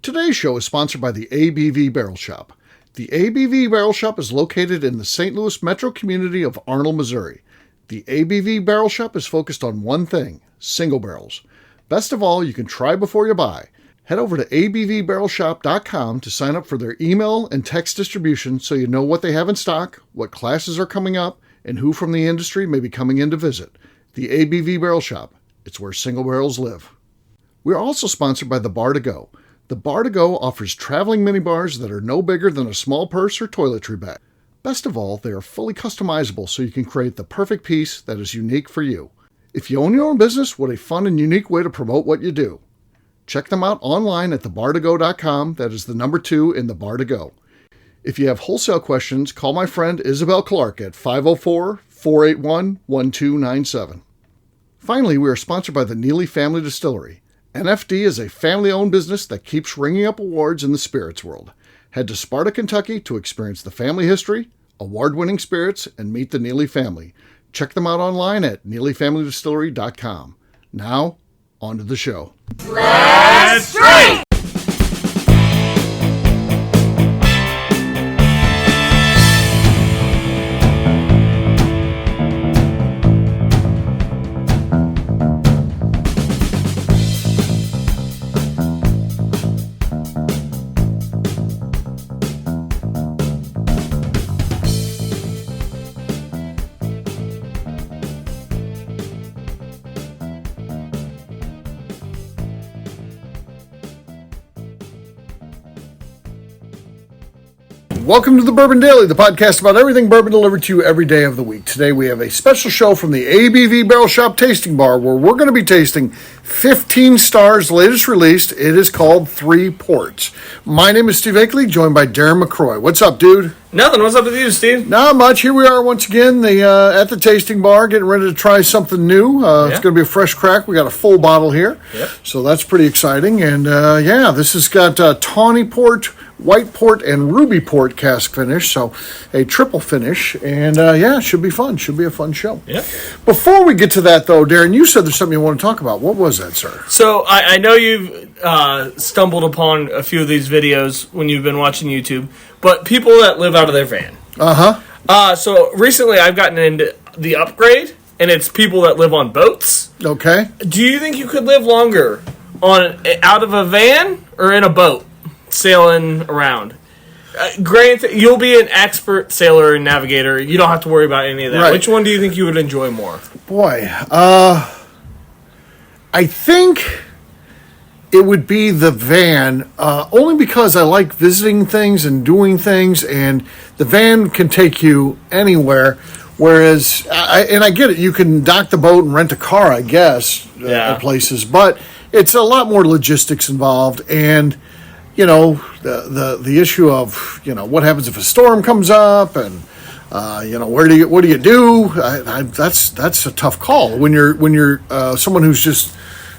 Today's show is sponsored by the ABV Barrel Shop. The ABV Barrel Shop is located in the St. Louis metro community of Arnold, Missouri. The ABV Barrel Shop is focused on one thing, single barrels. Best of all, you can try before you buy. Head over to abvbarrelshop.com to sign up for their email and text distribution so you know what they have in stock, what classes are coming up, and who from the industry may be coming in to visit. The ABV Barrel Shop. It's where single barrels live. We are also sponsored by the Bar to Go. The Bar to Go offers traveling minibars that are no bigger than a small purse or toiletry bag. Best of all, they are fully customizable so you can create the perfect piece that is unique for you. If you own your own business, what a fun and unique way to promote what you do. Check them out online at thebartogo.com. That is the number 2 in the Bar to Go. If you have wholesale questions, call my friend Isabel Clark at 504-481-1297. Finally, we are sponsored by the Neely Family Distillery. NFD is a family-owned business that keeps ringing up awards in the spirits world. Head to Sparta, Kentucky to experience the family history, award-winning spirits, and meet the Neely family. Check them out online at neelyfamilydistillery.com. Now, on to the show. Let's drink! Welcome to the Bourbon Daily, the podcast about everything bourbon delivered to you every day of the week. Today we have a special show from the ABV Barrel Shop Tasting Bar where we're going to be tasting 15 Stars' latest released. It is called 3 Ports. My name is Steve Akeley, joined by Darren McCroy. What's up, dude? Nothing. What's up with you, Steve? Not much. Here we are once again at the tasting bar, getting ready to try something new. It's going to be a fresh crack. We got a full bottle here, so that's pretty exciting. And this has got tawny port, white port, and ruby port cask finish, so a triple finish. And should be fun. Should be a fun show. Yeah. Before we get to that, though, Darren, you said there's something you want to talk about. What was that, sir? So I know you've stumbled upon a few of these videos when you've been watching YouTube, but people that live out of their van. So recently I've gotten into the upgrade, and it's people that live on boats. Okay. Do you think you could live longer out of a van or in a boat sailing around? Granted, you'll be an expert sailor and navigator. You don't have to worry about any of that. Right. Which one do you think you would enjoy more? Boy, I think it would be the van, only because I like visiting things and doing things, and the van can take you anywhere. Whereas, I get it, you can dock the boat and rent a car, I guess, at places, but it's a lot more logistics involved, and the issue of what happens if a storm comes up, and what do you do? That's a tough call when you're someone who's just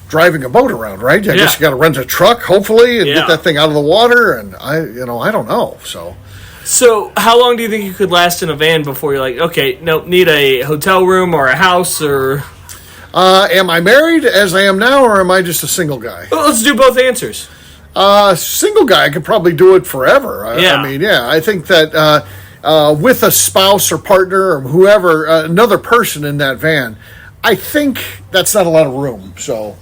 driving a boat around, right? I guess you got to rent a truck, hopefully, and get that thing out of the water. And I don't know. So how long do you think you could last in a van before you're like, okay, nope, need a hotel room or a house or? Am I married as I am now, or am I just a single guy? Well, let's do both answers. Single guy, I could probably do it forever. I think that with a spouse or partner or whoever, another person in that van, I think that's not a lot of room. So.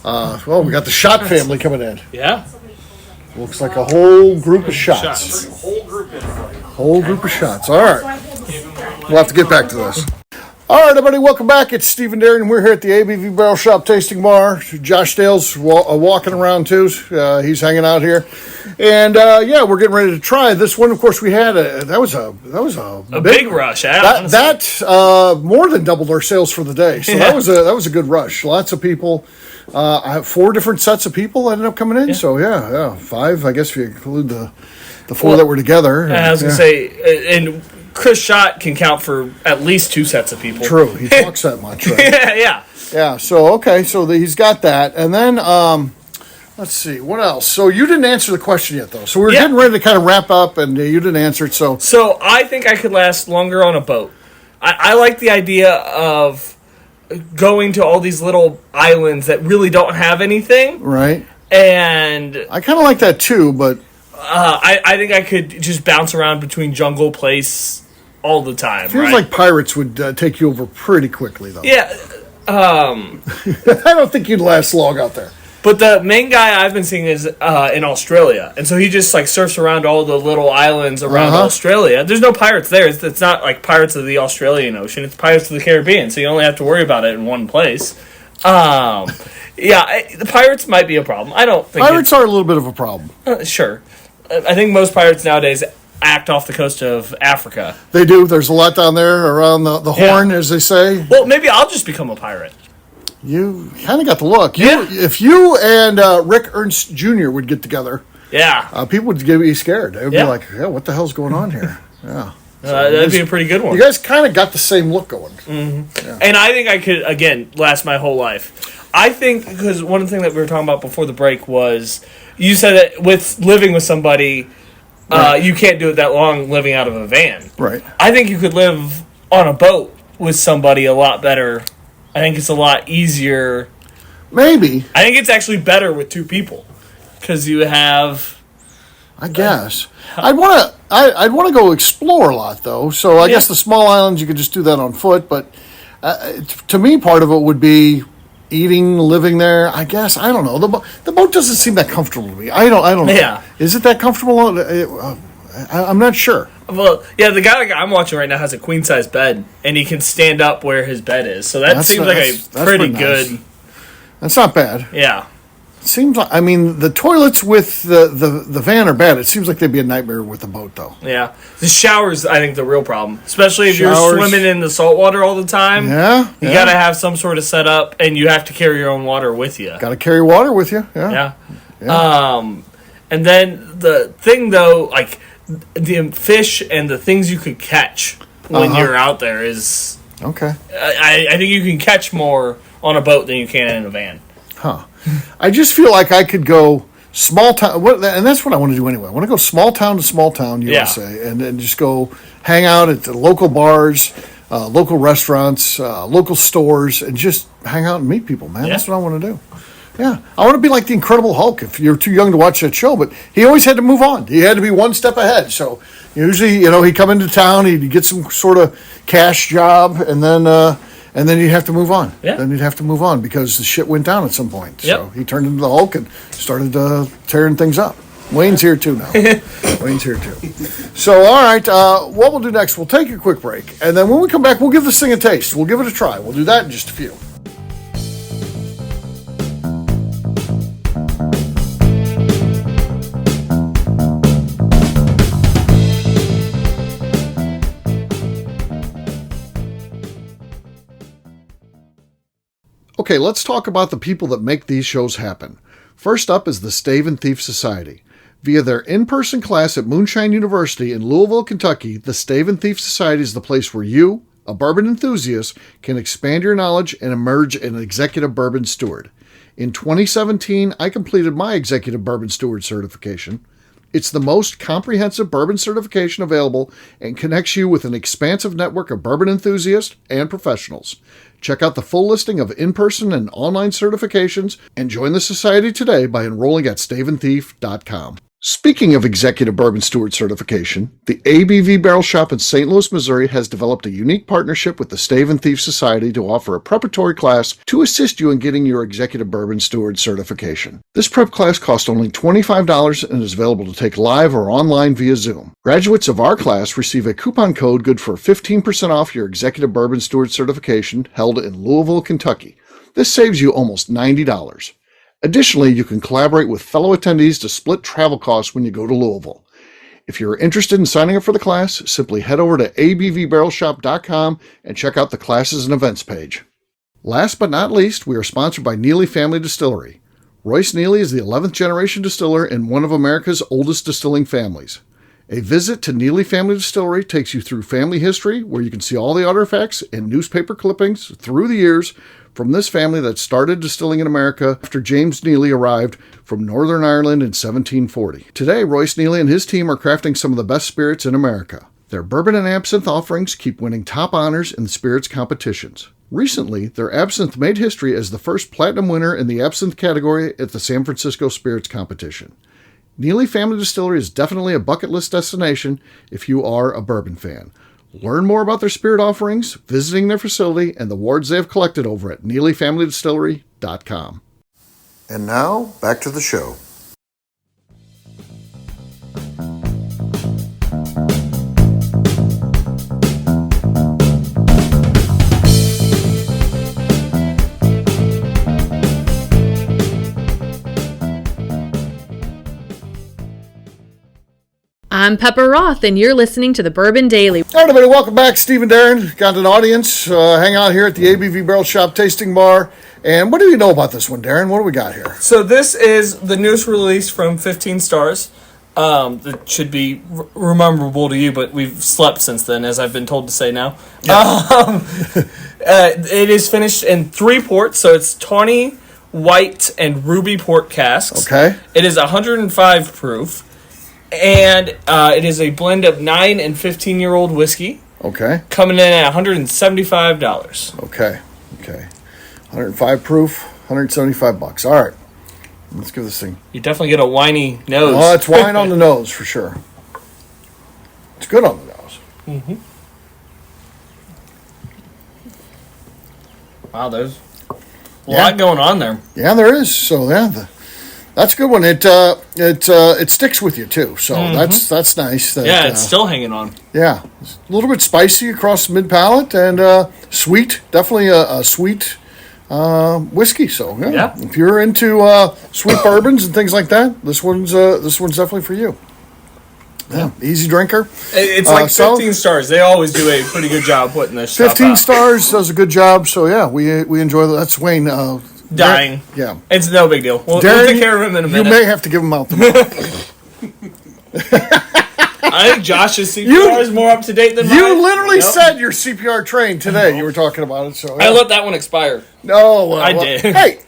We got the shot family coming in. Yeah. Looks like a whole group of shots. Whole group of shots. All right. We'll have to get back to this. All right, everybody, welcome back. It's Steve and Darren. We're here at the ABV Barrel Shop Tasting Bar. Josh Dale's walking around, too. He's hanging out here. And, we're getting ready to try this one. Of course, we had that was a big rush. That more than doubled our sales for the day. So that was a good rush. Lots of people. I have 4 different sets of people ended up coming in. Yeah. So, 5, I guess, if you include the 4 that were together. I was going to say, and Chris Schott can count for at least 2 sets of people. True. He talks that much, right? Yeah. Yeah, so, okay. So he's got that. And then, let's see. What else? So you didn't answer the question yet, though. So we're getting ready to kind of wrap up, and you didn't answer it. So I think I could last longer on a boat. I like the idea of going to all these little islands that really don't have anything. Right. And I kind of like that too, but I think I could just bounce around between jungle place all the time. Feels like pirates would take you over pretty quickly, though. Yeah. I don't think you'd last long out there. But the main guy I've been seeing is in Australia. And so he just like surfs around all the little islands around Australia. There's no pirates there. It's not like Pirates of the Australian Ocean. It's Pirates of the Caribbean. So you only have to worry about it in one place. The pirates might be a problem. I don't think pirates are a little bit of a problem. Sure. I think most pirates nowadays act off the coast of Africa. They do. There's a lot down there around the Horn, as they say. Well, maybe I'll just become a pirate. You kind of got the look. If you and Rick Ernst Jr. would get together, people would be scared. They would be like, what the hell's going on here? Yeah. That'd be a pretty good one. You guys kind of got the same look going. Mm-hmm. Yeah. And I think I could, again, last my whole life. I think, because one of the things that we were talking about before the break was, you said that with living with somebody, you can't do it that long living out of a van. Right. I think you could live on a boat with somebody a lot better. I think it's a lot easier. Maybe. I think it's actually better with two people. Because you have... I guess. I'd want to go explore a lot, though. So I guess the small islands, you could just do that on foot. But to me, part of it would be eating, living there. I guess. I don't know. The boat doesn't seem that comfortable to me. I don't know. Yeah. Is it that comfortable? I'm not sure. Well, yeah, the guy I'm watching right now has a queen-size bed, and he can stand up where his bed is. So that seems like a pretty good... That's not bad. Yeah. It seems like, I mean, the toilets with the van are bad. It seems like they'd be a nightmare with the boat, though. Yeah. The showers, I think, the real problem. Especially if you're swimming in the salt water all the time. Yeah. You got to have some sort of setup, and you have to carry your own water with you. Got to carry water with you. Yeah. And then the thing, though, like... the fish and the things you could catch when you're out there is... Okay. I think you can catch more on a boat than you can in a van. Huh. I just feel like I could go small town... and that's what I want to do anyway. I want to go small town to small town, USA, and then just go hang out at the local bars, local restaurants, local stores, and just hang out and meet people, man. That's what I want to do. Yeah, I want to be like the Incredible Hulk if you're too young to watch that show, but he always had to move on. He had to be one step ahead. So usually, he'd come into town, he'd get some sort of cash job, and then he'd have to move on. Yeah. Then he'd have to move on because the shit went down at some point. Yep. So he turned into the Hulk and started tearing things up. Wayne's here too now. Wayne's here too. So, all right, what we'll do next, we'll take a quick break, and then when we come back, we'll give this thing a taste. We'll give it a try. We'll do that in just a few. Okay, let's talk about the people that make these shows happen. First up is the Stave and Thief Society. Via their in-person class at Moonshine University in Louisville, Kentucky, the Stave and Thief Society is the place where you, a bourbon enthusiast, can expand your knowledge and emerge an executive bourbon steward. In 2017, I completed my executive bourbon steward certification. It's the most comprehensive bourbon certification available and connects you with an expansive network of bourbon enthusiasts and professionals. Check out the full listing of in-person and online certifications and join the society today by enrolling at staveandthief.com. Speaking of Executive Bourbon Steward certification, the ABV Barrel Shop in St. Louis, Missouri has developed a unique partnership with the Stave and Thief Society to offer a preparatory class to assist you in getting your Executive Bourbon Steward certification. This prep class costs only $25 and is available to take live or online via Zoom. Graduates of our class receive a coupon code good for 15% off your Executive Bourbon Steward certification held in Louisville, Kentucky. This saves you almost $90. Additionally, you can collaborate with fellow attendees to split travel costs when you go to Louisville. If you're interested in signing up for the class, simply head over to abvbarrelshop.com and check out the classes and events page. Last but not least, we are sponsored by Neely Family Distillery. Royce Neely is the 11th generation distiller in one of America's oldest distilling families. A visit to Neely Family Distillery takes you through family history, where you can see all the artifacts and newspaper clippings through the years from this family that started distilling in America after James Neely arrived from Northern Ireland in 1740. Today, Royce Neely and his team are crafting some of the best spirits in America. Their bourbon and absinthe offerings keep winning top honors in the spirits competitions. Recently, their absinthe made history as the first platinum winner in the absinthe category at the San Francisco Spirits Competition. Neely Family Distillery is definitely a bucket list destination if you are a bourbon fan. Learn more about their spirit offerings, visiting their facility, and the awards they have collected over at NeelyFamilyDistillery.com. And now, back to the show. I'm Pepper Roth, and you're listening to the Bourbon Daily. All right, everybody, welcome back. Steve and Darren got an audience. Hang out here at the ABV Barrel Shop Tasting Bar. And what do you know about this one, Darren? What do we got here? So this is the newest release from 15 Stars. That should be rememberable to you, but we've slept since then, as I've been told to say now. Yeah. It is finished in 3 ports, so it's tawny, white, and ruby port casks. Okay. It is 105 proof. And it is a blend of 9 and 15-year-old whiskey. Okay. Coming in at $175. Okay. 105 proof, $175. All right. Let's give this thing. You definitely get a winey nose. Oh, it's wine on the nose for sure. It's good on the nose. Mm-hmm. Wow, there's a lot going on there. Yeah, there is. So yeah, that's a good one. It sticks with you too. So that's nice. That, it's still hanging on. Yeah, it's a little bit spicy across the mid palate and sweet. Definitely a sweet whiskey. So yeah, if you're into sweet bourbons and things like that, this one's definitely for you. Yeah, easy drinker. It's like 15 Stars. They always do a pretty good job putting this stuff 15 out. Stars does a good job. So yeah, we enjoy that. That's Wayne. Dying. Yeah. It's no big deal. We'll take care of him in a minute. You may have to give him out the mouth. I think Josh's CPR is more up to date than mine. You literally said your CPR trained today. You were talking about it. So yeah. I let that one expire. No. I did. Hey.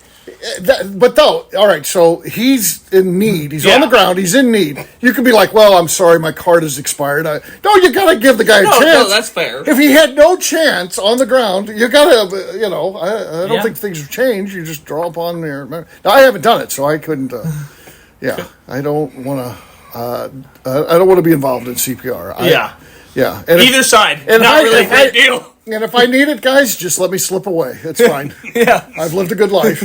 All right, so he's in need. He's on the ground. He's in need. You could be like, well, I'm sorry, my card is expired. No, you got to give the guy a chance. No, that's fair. If he had no chance on the ground, you got to, I don't think things have changed. You just draw upon your memory. Now, I haven't done it, so I couldn't, I don't want to be involved in CPR. Yeah. And either side. Not really a big deal. And if I need it, guys, just let me slip away. It's fine. Yeah. I've lived a good life.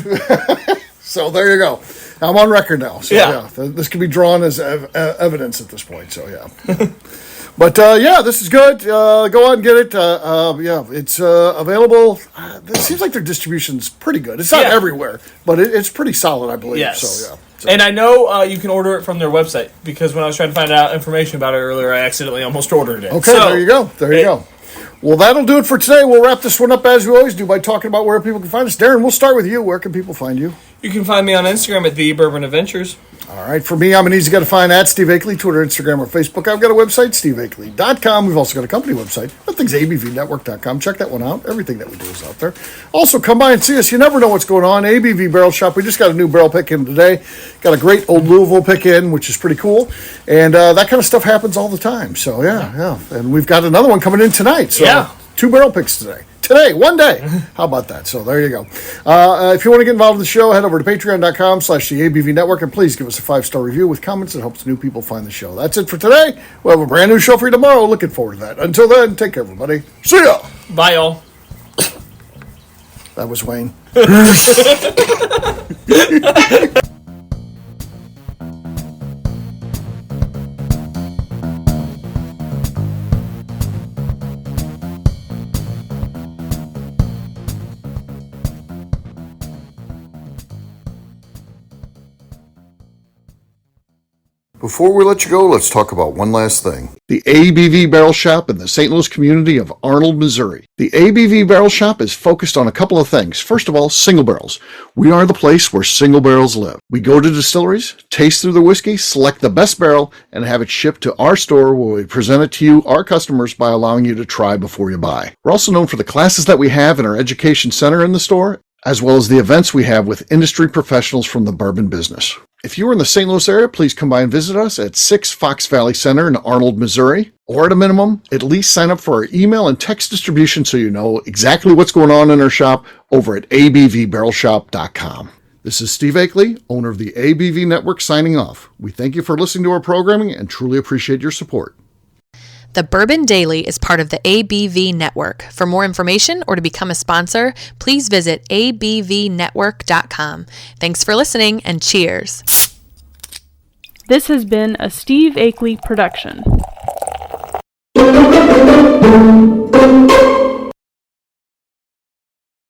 So there you go. I'm on record now. So this can be drawn as evidence at this point. So yeah. But this is good. Go out and get it. It's available. It seems like their distribution's pretty good. It's not everywhere, but it's pretty solid, I believe. Yes. So yeah. And I know you can order it from their website, because when I was trying to find out information about it earlier, I accidentally almost ordered it. Okay, there you go. There you go. Well, that'll do it for today. We'll wrap this one up as we always do by talking about where people can find us. Darren, we'll start with you. Where can people find you? You can find me on Instagram at The Bourbon Adventures. All right, for me, I'm an easy guy to find at Steve Akeley, Twitter, Instagram, or Facebook. I've got a website, steveakeley.com. We've also got a company website, nothing's abvnetwork.com. Check that one out. Everything that we do is out there. Also, come by and see us. You never know what's going on. ABV Barrel Shop. We just got a new barrel pick in today. Got a great old Louisville pick in, which is pretty cool. And that kind of stuff happens all the time. So, yeah. And we've got another one coming in tonight. So, 2 barrel picks today. Today, one day. How about that? So there you go. If you want to get involved in the show, head over to patreon.com/the ABV Network, and please give us a 5-star review with comments. It helps new people find the show. That's it for today. We'll have a brand new show for you tomorrow. Looking forward to that. Until then, take care, everybody. See ya. Bye, y'all. That was Wayne. Before we let you go, let's talk about one last thing. The ABV Barrel Shop in the St. Louis community of Arnold, Missouri. The ABV Barrel Shop is focused on a couple of things. First of all, single barrels. We are the place where single barrels live. We go to distilleries, taste through the whiskey, select the best barrel, and have it shipped to our store where we present it to you, our customers, by allowing you to try before you buy. We're also known for the classes that we have in our education center in the store, as well as the events we have with industry professionals from the bourbon business. If you are in the St. Louis area, please come by and visit us at 6 Fox Valley Center in Arnold, Missouri, or at a minimum, at least sign up for our email and text distribution so you know exactly what's going on in our shop over at abvbarrelshop.com. This is Steve Akeley, owner of the ABV Network, signing off. We thank you for listening to our programming and truly appreciate your support. The Bourbon Daily is part of the ABV Network. For more information or to become a sponsor, please visit abvnetwork.com. Thanks for listening and cheers. This has been a Steve Akeley production.